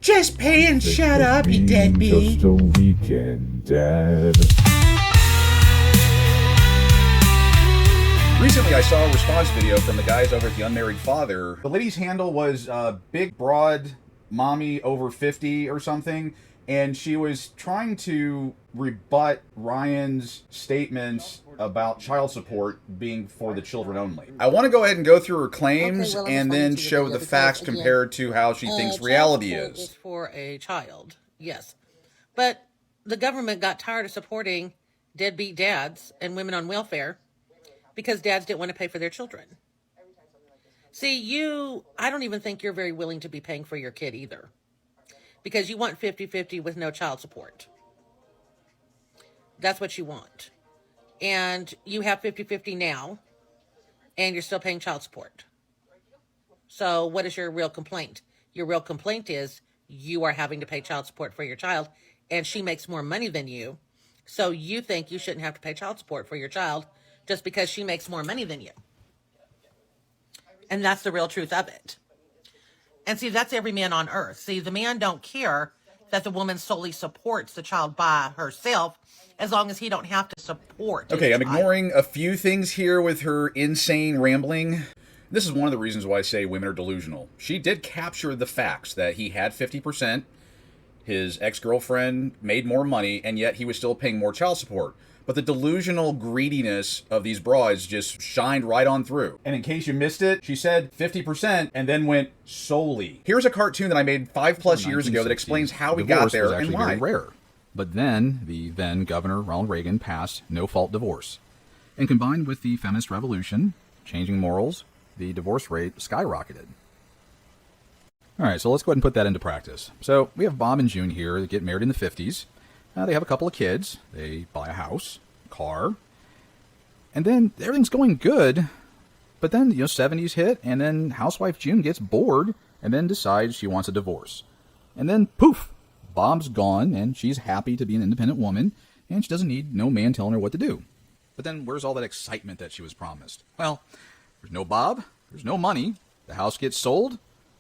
Just pay and shut up, you deadbeat. Just a weekend dad. Recently, I saw a response video from the guys over at the Unmarried Father. The lady's handle was Big Broad Mommy Over 50 or something, and she was trying to rebut Ryan's statements about child support being for the children only. I want to go ahead and go through her claims and then show the facts compared to how she thinks reality is. For a child, yes. But the government got tired of supporting deadbeat dads and women on welfare because dads didn't want to pay for their children. See, I don't even think you're very willing to be paying for your kid either, because you want 50-50 with no child support. That's what you want. And you have 50-50 now, and you're still paying child support. So what is your real complaint? Your real complaint is you are having to pay child support for your child, and she makes more money than you, so you think you shouldn't have to pay child support for your child just because she makes more money than you. And that's the real truth of it. And see, that's every man on earth. See, the man don't care that the woman solely supports the child by herself, as long as he don't have to support Okay, his I'm child. ignoring a few things here with her insane rambling. This is one of the reasons why I say women are delusional. She did capture the facts that he had 50%, his ex-girlfriend made more money, and yet he was still paying more child support. But the delusional greediness of these broads just shined right on through. And in case you missed it, she said 50% and then went solely. Here's a cartoon that I made 5+ years ago that explains how we got there and why. Very rare. But then, the then Governor Ronald Reagan passed no-fault divorce. And combined with the feminist revolution, changing morals, the divorce rate skyrocketed. All right, so let's go ahead and put that into practice. So we have Bob and June here that get married in the 50s. They have a couple of kids. They buy a house, car, and then everything's going good. But then, 70s hit, and then housewife June gets bored and then decides she wants a divorce. And then, poof, Bob's gone, and she's happy to be an independent woman, and she doesn't need no man telling her what to do. But then where's all that excitement that she was promised? Well, there's no Bob, there's no money, the house gets sold,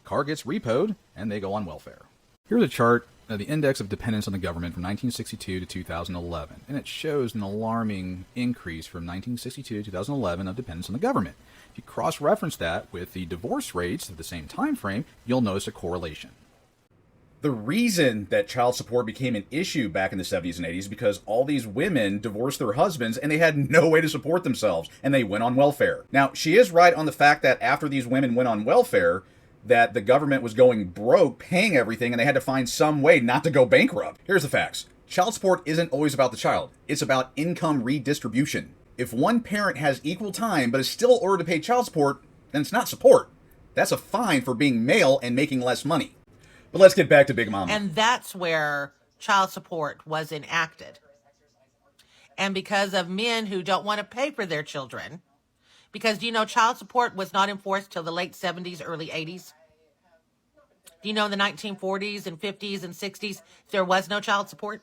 car gets repoed, and they go on welfare. Here's a chart of the index of dependence on the government from 1962 to 2011, and it shows an alarming increase from 1962 to 2011 of dependence on the government. If you cross-reference that with the divorce rates of the same time frame, you'll notice a correlation. The reason that child support became an issue back in the 70s and 80s is because all these women divorced their husbands and they had no way to support themselves, and they went on welfare. Now, she is right on the fact that after these women went on welfare, that the government was going broke paying everything and they had to find some way not to go bankrupt. Here's the facts. Child support isn't always about the child. It's about income redistribution. If one parent has equal time but is still ordered to pay child support, then it's not support. That's a fine for being male and making less money. But let's get back to Big Mama. And that's where child support was enacted. And because of men who don't want to pay for their children, because child support was not enforced till the late 70s, early 80s. Do you know in the 1940s and 50s and 60s, there was no child support?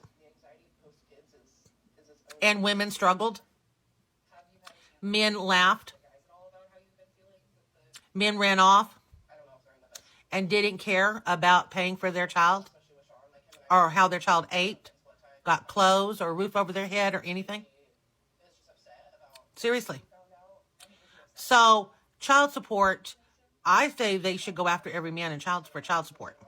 And women struggled. Men laughed. Men ran off and didn't care about paying for their child or how their child ate, got clothes or a roof over their head or anything. Seriously. So child support, I say they should go after every man for child support.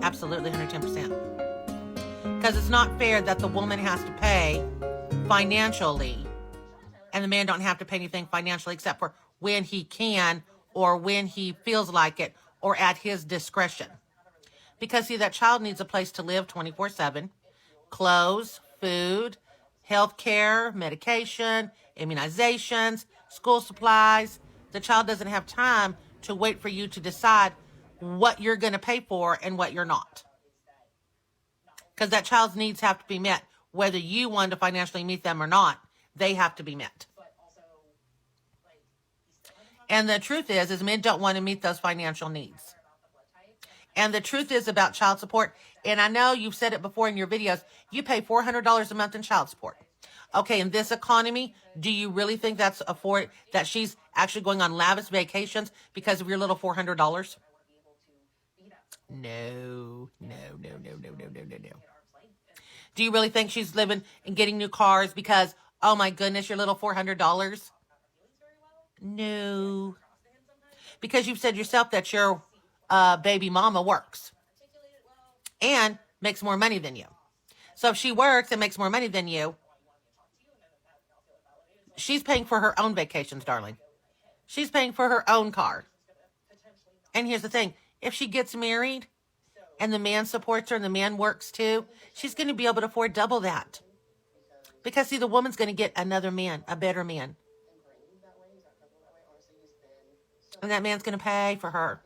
Absolutely, 110%. Because it's not fair that the woman has to pay financially and the man don't have to pay anything financially except for when he can or when he feels like it or at his discretion. Because, see, that child needs a place to live 24/7, clothes, food, health care, medication, immunizations, school supplies. The child doesn't have time to wait for you to decide what you're going to pay for and what you're not. Because that child's needs have to be met. Whether you want to financially meet them or not, they have to be met. And the truth is men don't want to meet those financial needs. And the truth is about child support, and I know you've said it before in your videos, you pay $400 a month in child support. Okay, in this economy, do you really think that she's actually going on lavish vacations because of your little $400? No. Do you really think she's living and getting new cars because, oh my goodness, your little $400? No. Because you've said yourself that your baby mama works and makes more money than you. So if she works and makes more money than you, she's paying for her own vacations, darling. She's paying for her own car. And here's the thing. If she gets married and the man supports her and the man works too, she's going to be able to afford double that. Because, see, the woman's going to get another man, a better man. And that man's going to pay for her.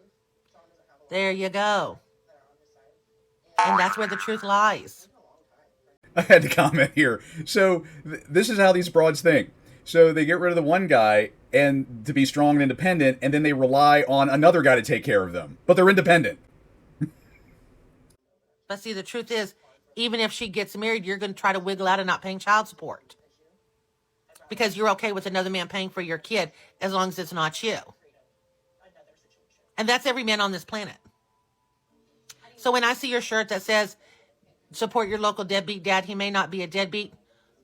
There you go. And that's where the truth lies. I had to comment here. So this is how these broads think. So they get rid of the one guy and to be strong and independent, and then they rely on another guy to take care of them. But they're independent. But see, the truth is, even if she gets married, you're going to try to wiggle out of not paying child support. Because you're okay with another man paying for your kid as long as it's not you. And that's every man on this planet. So when I see your shirt that says, support your local deadbeat dad, he may not be a deadbeat.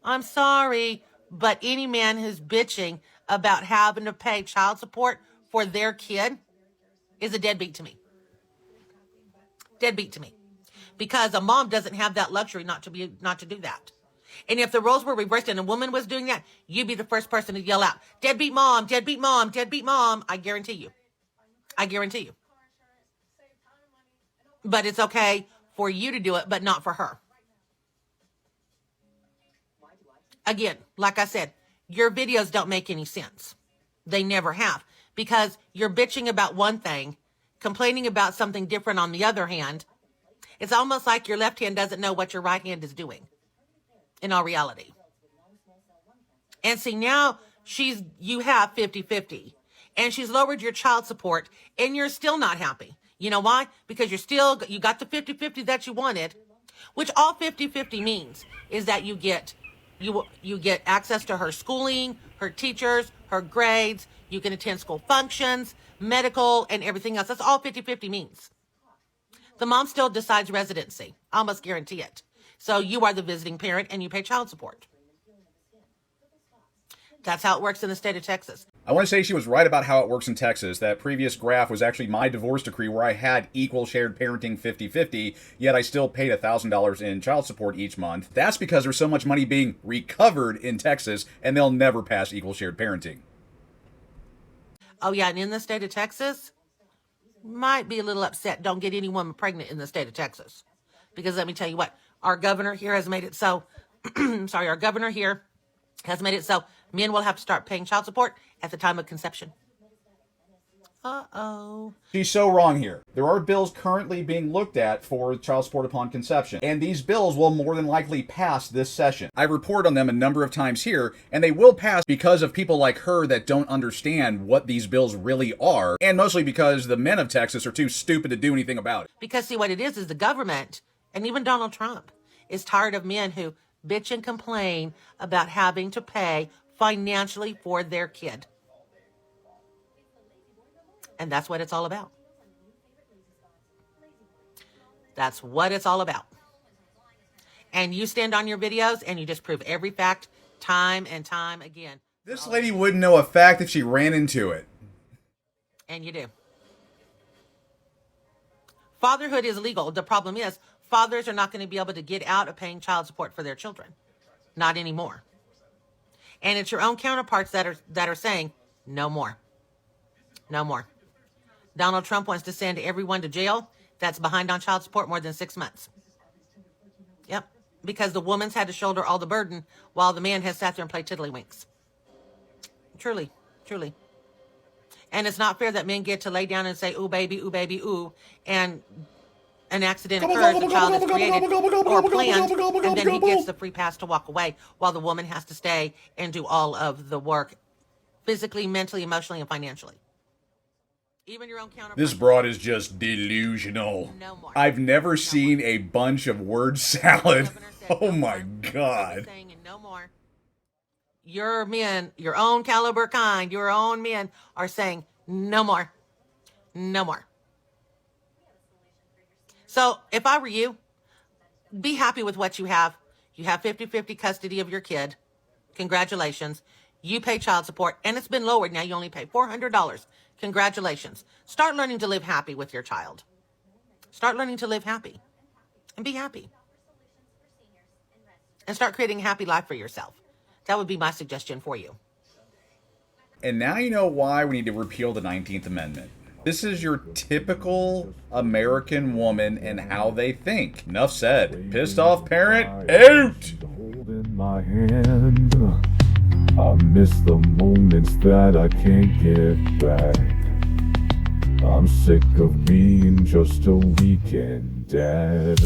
I'm sorry, but any man who's bitching about having to pay child support for their kid is a deadbeat to me. Deadbeat to me. Because a mom doesn't have that luxury not to do that. And if the roles were reversed and a woman was doing that, you'd be the first person to yell out, deadbeat mom, deadbeat mom, deadbeat mom. I guarantee you. I guarantee you. But it's okay for you to do it, but not for her. Again, like I said, your videos don't make any sense. They never have. Because you're bitching about one thing, complaining about something different on the other hand. It's almost like your left hand doesn't know what your right hand is doing. In all reality. And see, now you have 50-50. And she's lowered your child support and you're still not happy. You know why? Because you got the 50-50 that you wanted, which all 50-50 means is that you get access to her schooling, her teachers, her grades, you can attend school functions, medical, and everything else. That's all 50-50 means. The mom still decides residency. I almost guarantee it. So you are the visiting parent and you pay child support. That's how it works in the state of Texas. I want to say she was right about how it works in Texas. That previous graph was actually my divorce decree where I had equal shared parenting 50-50, yet I still paid $1,000 in child support each month. That's because there's so much money being recovered in Texas and they'll never pass equal shared parenting. Oh yeah, and in the state of Texas, might be a little upset. Don't get any woman pregnant in the state of Texas. Because let me tell you what, our governor here has made it so, our governor here has made it so men will have to start paying child support at the time of conception. Uh-oh. She's so wrong here. There are bills currently being looked at for child support upon conception, and these bills will more than likely pass this session. I report on them a number of times here, and they will pass because of people like her that don't understand what these bills really are, and mostly because the men of Texas are too stupid to do anything about it. Because see, what it is the government, and even Donald Trump, is tired of men who bitch and complain about having to pay financially for their kid. And that's what it's all about. That's what it's all about. And you stand on your videos and you just prove every fact time and time again. This lady wouldn't know a fact if she ran into it. And you do. Fatherhood is legal. The problem is fathers are not going to be able to get out of paying child support for their children. Not anymore. And it's your own counterparts that are saying, no more. No more. Donald Trump wants to send everyone to jail that's behind on child support more than 6 months. Yep. Because the woman's had to shoulder all the burden while the man has sat there and played tiddlywinks. Truly. Truly. And it's not fair that men get to lay down and say, ooh, baby, ooh, and an accident occurs, the child is created or planned, and then he gets the free pass to walk away while the woman has to stay and do all of the work physically, mentally, emotionally, and financially. Even your own counterpart. This broad is just delusional. No more. I've never seen a bunch of word salad. Oh my God. No more. Your men, your own caliber kind, your own men are saying no more. No more. So if I were you, be happy with what you have. You have 50-50 custody of your kid. Congratulations. You pay child support, and it's been lowered. Now you only pay $400. Congratulations. Start learning to live happy with your child. Start learning to live happy and be happy. And start creating a happy life for yourself. That would be my suggestion for you. And now you know why we need to repeal the 19th Amendment. This is your typical American woman and how they think. Enough said. Pissed off parent, out! Holding my hand. I miss the moments that I can't get back. I'm sick of being just a weekend dad.